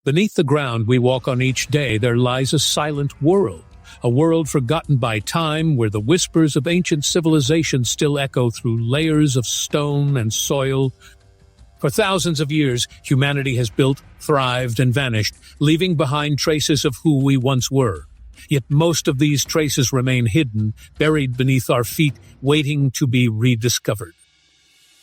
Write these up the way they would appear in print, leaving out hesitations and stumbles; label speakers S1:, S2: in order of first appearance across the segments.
S1: Beneath the ground we walk on each day, there lies a silent world, a world forgotten by time where the whispers of ancient civilizations still echo through layers of stone and soil. For thousands of years, humanity has built, thrived, and vanished, leaving behind traces of who we once were. Yet most of these traces remain hidden, buried beneath our feet, waiting to be rediscovered.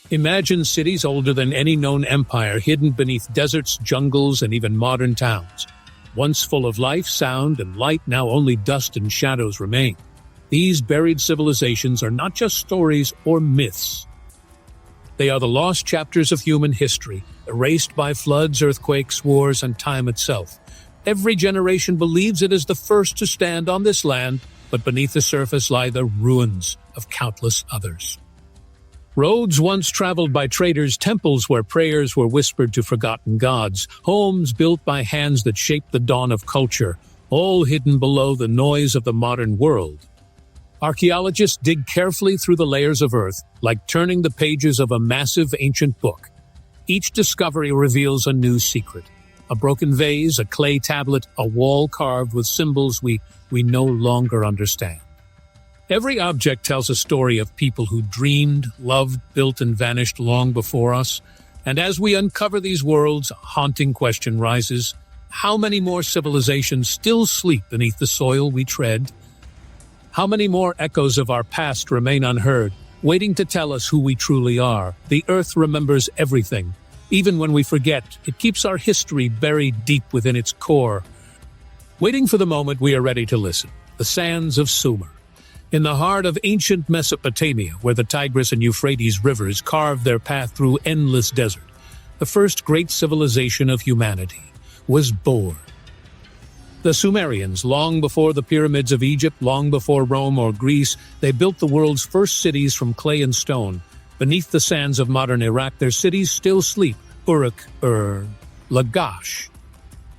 S1: Imagine cities older than any known empire, hidden beneath deserts, jungles, and even modern towns. Once full of life, sound, and light, now only dust and shadows remain. These buried civilizations are not just stories or myths. They are the lost chapters of human history, erased by floods, earthquakes, wars, and time itself. Every generation believes it is the first to stand on this land, but beneath the surface lie the ruins of countless others. Roads once traveled by traders, temples where prayers were whispered to forgotten gods, homes built by hands that shaped the dawn of culture, all hidden below the noise of the modern world. Archaeologists dig carefully through the layers of earth, like turning the pages of a massive ancient book. Each discovery reveals a new secret. A broken vase, a clay tablet, a wall carved with symbols we no longer understand. Every object tells a story of people who dreamed, loved, built, and vanished long before us. And as we uncover these worlds, a haunting question rises: how many more civilizations still sleep beneath the soil we tread? How many more echoes of our past remain unheard, waiting to tell us who we truly are? The earth remembers everything. Even when we forget, it keeps our history buried deep within its core. Waiting for the moment we are ready to listen. The sands of Sumer. In the heart of ancient Mesopotamia, where the Tigris and Euphrates rivers carved their path through endless desert, the first great civilization of humanity was born. The Sumerians, long before the pyramids of Egypt, long before Rome or Greece, they built the world's first cities from clay and stone. Beneath the sands of modern Iraq, their cities still sleep. Uruk, Lagash.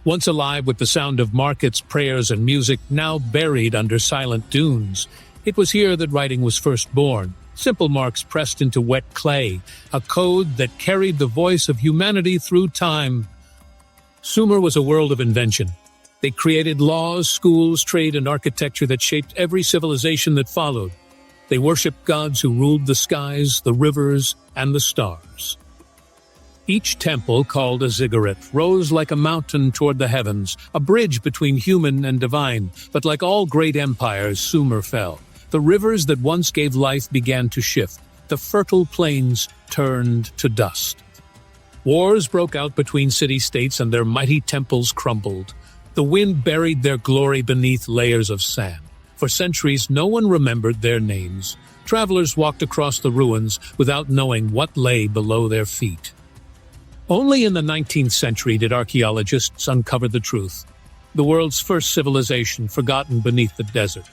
S1: Once alive with the sound of markets, prayers, and music, now buried under silent dunes. It was here that writing was first born. Simple marks pressed into wet clay, a code that carried the voice of humanity through time. Sumer was a world of invention. They created laws, schools, trade, and architecture that shaped every civilization that followed. They worshipped gods who ruled the skies, the rivers, and the stars. Each temple, called a ziggurat, rose like a mountain toward the heavens, a bridge between human and divine. But like all great empires, Sumer fell. The rivers that once gave life began to shift. The fertile plains turned to dust. Wars broke out between city-states and their mighty temples crumbled. The wind buried their glory beneath layers of sand. For centuries, no one remembered their names. Travelers walked across the ruins without knowing what lay below their feet. Only in the 19th century did archaeologists uncover the truth. The world's first civilization forgotten beneath the desert.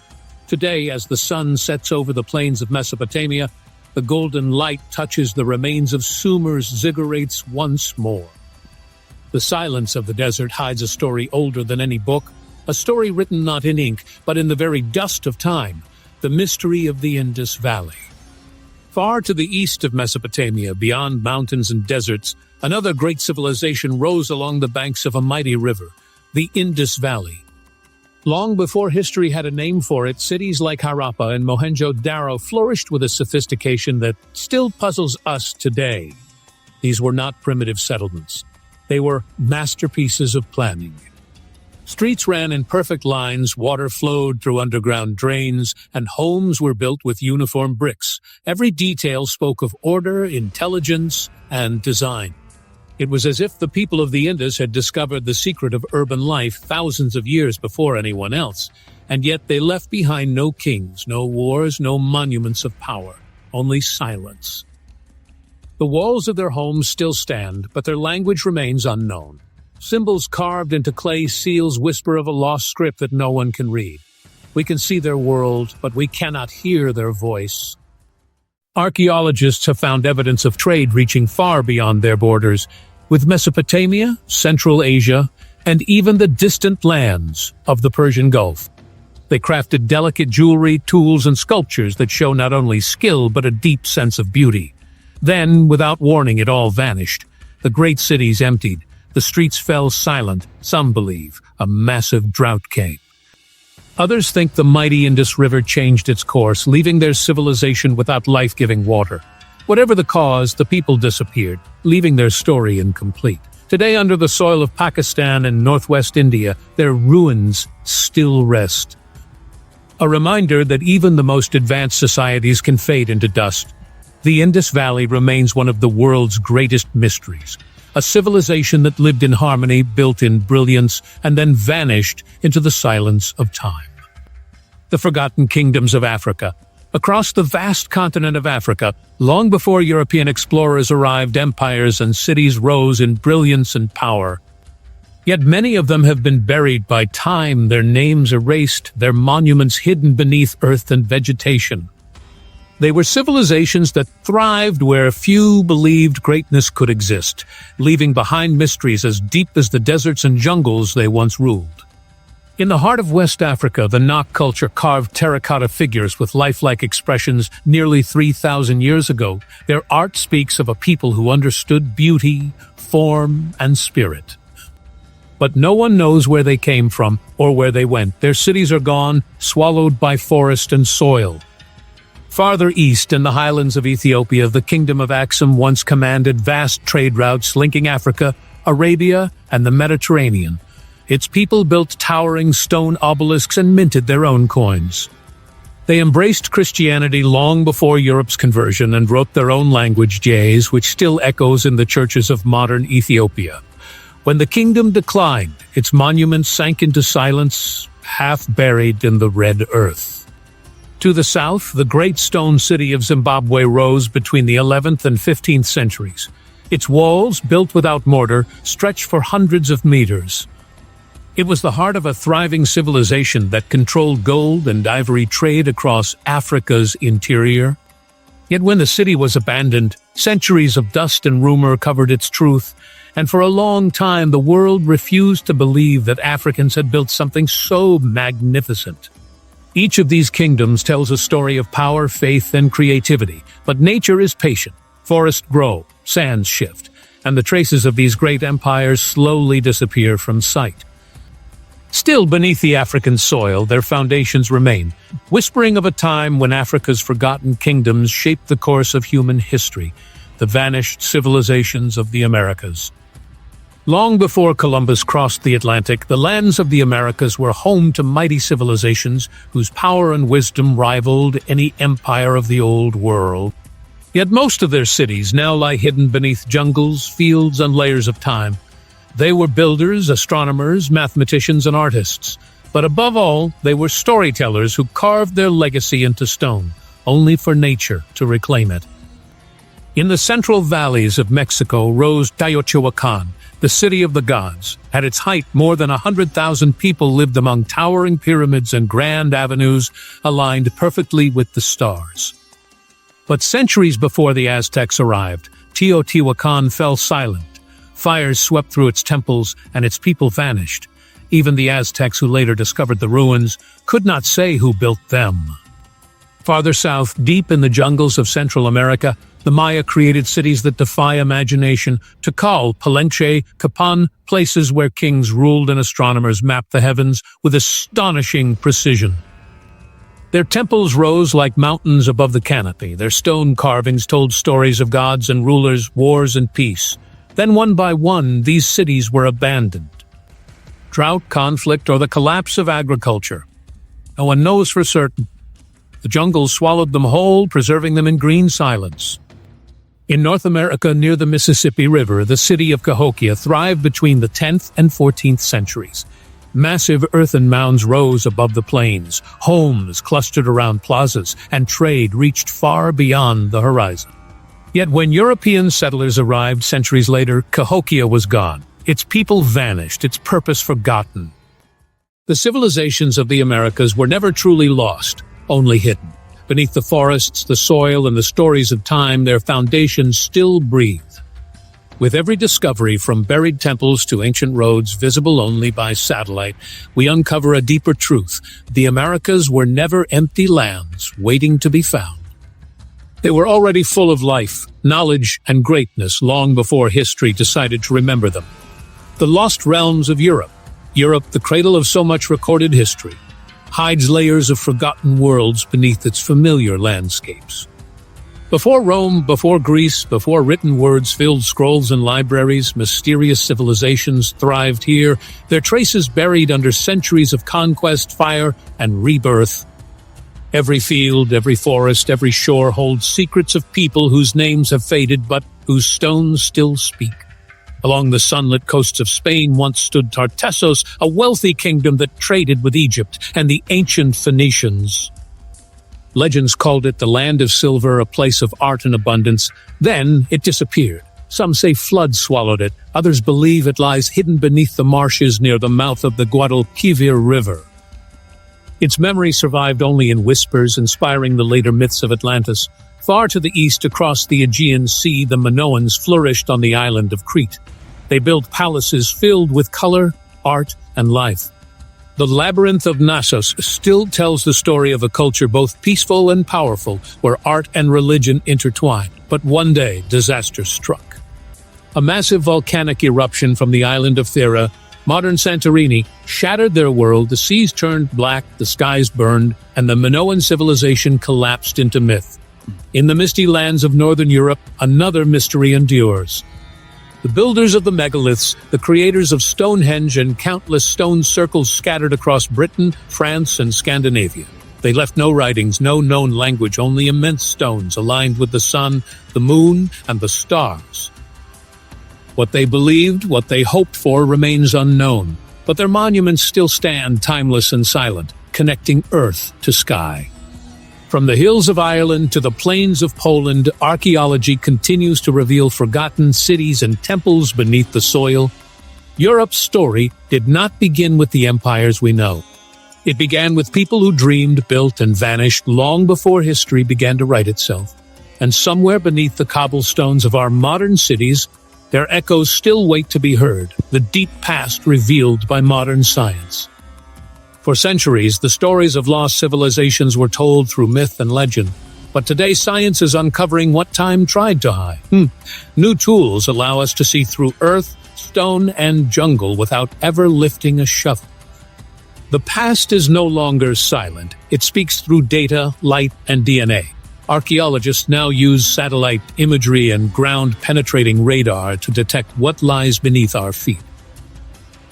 S1: Today, as the sun sets over the plains of Mesopotamia, the golden light touches the remains of Sumer's ziggurats once more. The silence of the desert hides a story older than any book, a story written not in ink, but in the very dust of time, the mystery of the Indus Valley. Far to the east of Mesopotamia, beyond mountains and deserts, another great civilization rose along the banks of a mighty river, the Indus Valley. Long before history had a name for it, cities like Harappa and Mohenjo-Daro flourished with a sophistication that still puzzles us today. These were not primitive settlements. They were masterpieces of planning. Streets ran in perfect lines, water flowed through underground drains, and homes were built with uniform bricks. Every detail spoke of order, intelligence, and design. It was as if the people of the Indus had discovered the secret of urban life thousands of years before anyone else, and yet they left behind no kings, no wars, no monuments of power, only silence. The walls of their homes still stand, but their language remains unknown. Symbols carved into clay seals whisper of a lost script that no one can read. We can see their world, but we cannot hear their voice. Archaeologists have found evidence of trade reaching far beyond their borders, with Mesopotamia, Central Asia, and even the distant lands of the Persian Gulf. They crafted delicate jewelry, tools, and sculptures that show not only skill but a deep sense of beauty. Then, without warning, it all vanished. The great cities emptied. The streets fell silent. Some believe a massive drought came. Others think the mighty Indus River changed its course, leaving their civilization without life-giving water. Whatever the cause, the people disappeared, leaving their story incomplete. Today, under the soil of Pakistan and northwest India, their ruins still rest. A reminder that even the most advanced societies can fade into dust. The Indus Valley remains one of the world's greatest mysteries. A civilization that lived in harmony, built in brilliance, and then vanished into the silence of time. The forgotten kingdoms of Africa. Across the vast continent of Africa, long before European explorers arrived, empires and cities rose in brilliance and power. Yet many of them have been buried by time, their names erased, their monuments hidden beneath earth and vegetation. They were civilizations that thrived where few believed greatness could exist, leaving behind mysteries as deep as the deserts and jungles they once ruled. In the heart of West Africa, the Nok culture carved terracotta figures with lifelike expressions nearly 3,000 years ago. Their art speaks of a people who understood beauty, form, and spirit. But no one knows where they came from or where they went. Their cities are gone, swallowed by forest and soil. Farther east, in the highlands of Ethiopia, the kingdom of Aksum once commanded vast trade routes linking Africa, Arabia, and the Mediterranean. Its people built towering stone obelisks and minted their own coins. They embraced Christianity long before Europe's conversion and wrote their own language, Ge'ez, which still echoes in the churches of modern Ethiopia. When the kingdom declined, its monuments sank into silence, half buried in the red earth. To the south, the great stone city of Zimbabwe rose between the 11th and 15th centuries. Its walls, built without mortar, stretched for hundreds of meters. It was the heart of a thriving civilization that controlled gold and ivory trade across Africa's interior. Yet when the city was abandoned, centuries of dust and rumor covered its truth, and for a long time the world refused to believe that Africans had built something so magnificent. Each of these kingdoms tells a story of power, faith, and creativity, but nature is patient. Forests grow, sands shift, and the traces of these great empires slowly disappear from sight. Still beneath the African soil, their foundations remain, whispering of a time when Africa's forgotten kingdoms shaped the course of human history, the vanished civilizations of the Americas. Long before Columbus crossed the Atlantic, the lands of the Americas were home to mighty civilizations whose power and wisdom rivaled any empire of the Old World. Yet most of their cities now lie hidden beneath jungles, fields, and layers of time. They were builders, astronomers, mathematicians, and artists. But above all, they were storytellers who carved their legacy into stone, only for nature to reclaim it. In the central valleys of Mexico rose Teotihuacan, the city of the gods. At its height, more than 100,000 people lived among towering pyramids and grand avenues aligned perfectly with the stars. But centuries before the Aztecs arrived, Teotihuacan fell silent. Fires swept through its temples, and its people vanished. Even the Aztecs, who later discovered the ruins, could not say who built them. Farther south, deep in the jungles of Central America, the Maya created cities that defy imagination. Tikal, Palenque, Capan, places where kings ruled and astronomers mapped the heavens with astonishing precision. Their temples rose like mountains above the canopy. Their stone carvings told stories of gods and rulers, wars and peace. Then one by one, these cities were abandoned. Drought, conflict, or the collapse of agriculture. No one knows for certain. The jungles swallowed them whole, preserving them in green silence. In North America, near the Mississippi River, the city of Cahokia thrived between the 10th and 14th centuries. Massive earthen mounds rose above the plains, homes clustered around plazas, and trade reached far beyond the horizon. Yet when European settlers arrived centuries later, Cahokia was gone. Its people vanished, its purpose forgotten. The civilizations of the Americas were never truly lost, only hidden. Beneath the forests, the soil, and the stories of time, their foundations still breathe. With every discovery, from buried temples to ancient roads visible only by satellite, we uncover a deeper truth. The Americas were never empty lands waiting to be found. They were already full of life, knowledge, and greatness long before history decided to remember them. The lost realms of Europe. Europe, the cradle of so much recorded history, hides layers of forgotten worlds beneath its familiar landscapes. Before Rome, before Greece, before written words filled scrolls and libraries, mysterious civilizations thrived here, their traces buried under centuries of conquest, fire, and rebirth. Every field, every forest, every shore holds secrets of people whose names have faded but whose stones still speak. Along the sunlit coasts of Spain once stood Tartessos, a wealthy kingdom that traded with Egypt and the ancient Phoenicians. Legends called it the land of silver, a place of art and abundance. Then it disappeared. Some say floods swallowed it. Others believe it lies hidden beneath the marshes near the mouth of the Guadalquivir River. Its memory survived only in whispers, inspiring the later myths of Atlantis. Far to the east, across the Aegean Sea, the Minoans flourished on the island of Crete. They built palaces filled with color, art, and life. The labyrinth of Knossos still tells the story of a culture both peaceful and powerful, where art and religion intertwined. But one day, disaster struck. A massive volcanic eruption from the island of Thera, modern Santorini, shattered their world. The seas turned black, the skies burned, and the Minoan civilization collapsed into myth. In the misty lands of northern Europe, another mystery endures. The builders of the megaliths, the creators of Stonehenge and countless stone circles scattered across Britain, France, and Scandinavia. They left no writings, no known language, only immense stones aligned with the sun, the moon, and the stars. What they believed, what they hoped for, remains unknown, but their monuments still stand timeless and silent, connecting earth to sky. From the hills of Ireland to the plains of Poland, archaeology continues to reveal forgotten cities and temples beneath the soil. Europe's story did not begin with the empires we know. It began with people who dreamed, built, and vanished long before history began to write itself. And somewhere beneath the cobblestones of our modern cities, their echoes still wait to be heard, the deep past revealed by modern science. For centuries, the stories of lost civilizations were told through myth and legend. But today, science is uncovering what time tried to hide. New tools allow us to see through earth, stone, and jungle without ever lifting a shovel. The past is no longer silent. It speaks through data, light, and DNA. Archaeologists now use satellite imagery and ground-penetrating radar to detect what lies beneath our feet.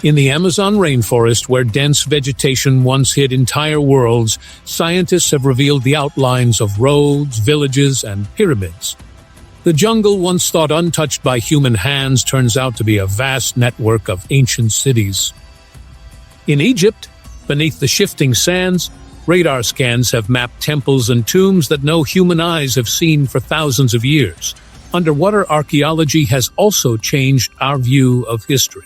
S1: In the Amazon rainforest, where dense vegetation once hid entire worlds, scientists have revealed the outlines of roads, villages, and pyramids. The jungle, once thought untouched by human hands, turns out to be a vast network of ancient cities. In Egypt, beneath the shifting sands, radar scans have mapped temples and tombs that no human eyes have seen for thousands of years. Underwater archaeology has also changed our view of history.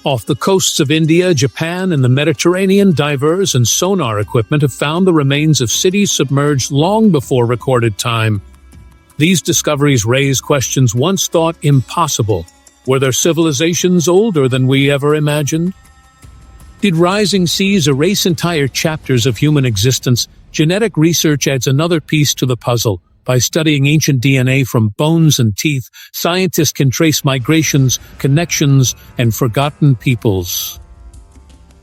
S1: Off the coasts of India, Japan, and the Mediterranean, divers and sonar equipment have found the remains of cities submerged long before recorded time. These discoveries raise questions once thought impossible. Were their civilizations older than we ever imagined? Did rising seas erase entire chapters of human existence? Genetic research adds another piece to the puzzle. By studying ancient DNA from bones and teeth, scientists can trace migrations, connections, and forgotten peoples.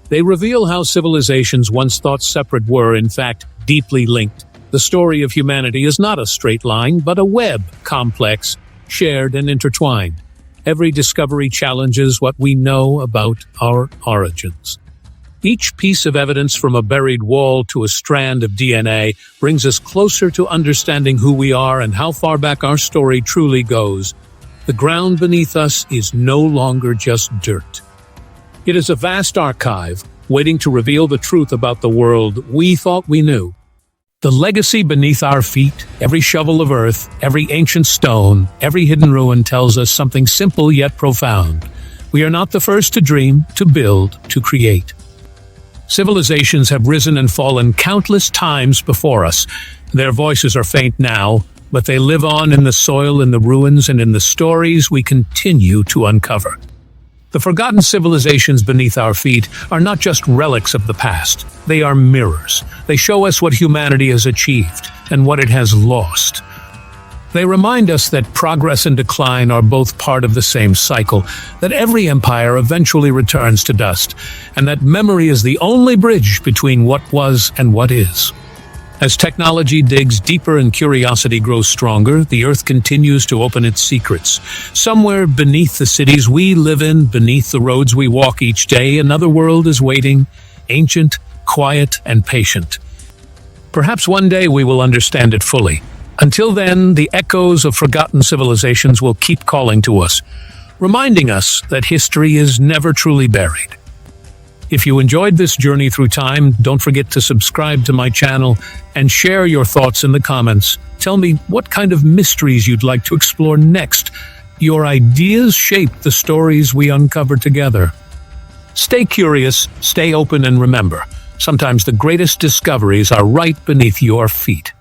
S1: They reveal how civilizations once thought separate were, in fact, deeply linked. The story of humanity is not a straight line, but a web, complex, shared, and intertwined. Every discovery challenges what we know about our origins. Each piece of evidence, from a buried wall to a strand of DNA, brings us closer to understanding who we are and how far back our story truly goes. The ground beneath us is no longer just dirt. It is a vast archive, waiting to reveal the truth about the world we thought we knew. The legacy beneath our feet, every shovel of earth, every ancient stone, every hidden ruin tells us something simple yet profound. We are not the first to dream, to build, to create. Civilizations have risen and fallen countless times before us. Their voices are faint now, but they live on in the soil, in the ruins, and in the stories we continue to uncover. The forgotten civilizations beneath our feet are not just relics of the past. They are mirrors. They show us what humanity has achieved and what it has lost. They remind us that progress and decline are both part of the same cycle, that every empire eventually returns to dust, and that memory is the only bridge between what was and what is. As technology digs deeper and curiosity grows stronger, the Earth continues to open its secrets. Somewhere beneath the cities we live in, beneath the roads we walk each day, another world is waiting, ancient, quiet, and patient. Perhaps one day we will understand it fully. Until then, the echoes of forgotten civilizations will keep calling to us, reminding us that history is never truly buried. If you enjoyed this journey through time, don't forget to subscribe to my channel and share your thoughts in the comments. Tell me what kind of mysteries you'd like to explore next. Your ideas shape the stories we uncover together. Stay curious, stay open, and remember, sometimes the greatest discoveries are right beneath your feet.